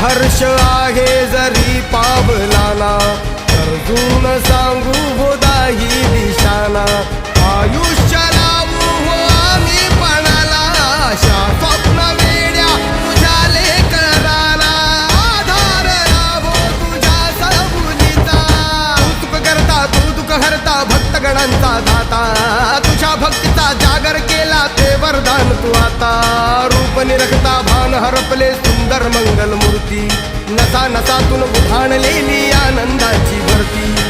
हर्ष आहे जरी पावलाना, अर्जुन सांगू बोधाही दिशाना. आयुष्य लावू हो आम्ही पणाला, आशा स्वप्न वेड्या तुझ्या लेकराला. आधार लाभो तुझ्या सबुलीचा, तू दुःख हरता भक्तगणांचा दाता. तुझ्या भक्तीचा जागर केला ते वरदान तू आता. रूप निरखता भान हरपले सुंदर मंगल मूर्ती, नसा नसातून उधाणलेली आनंदाची भरती.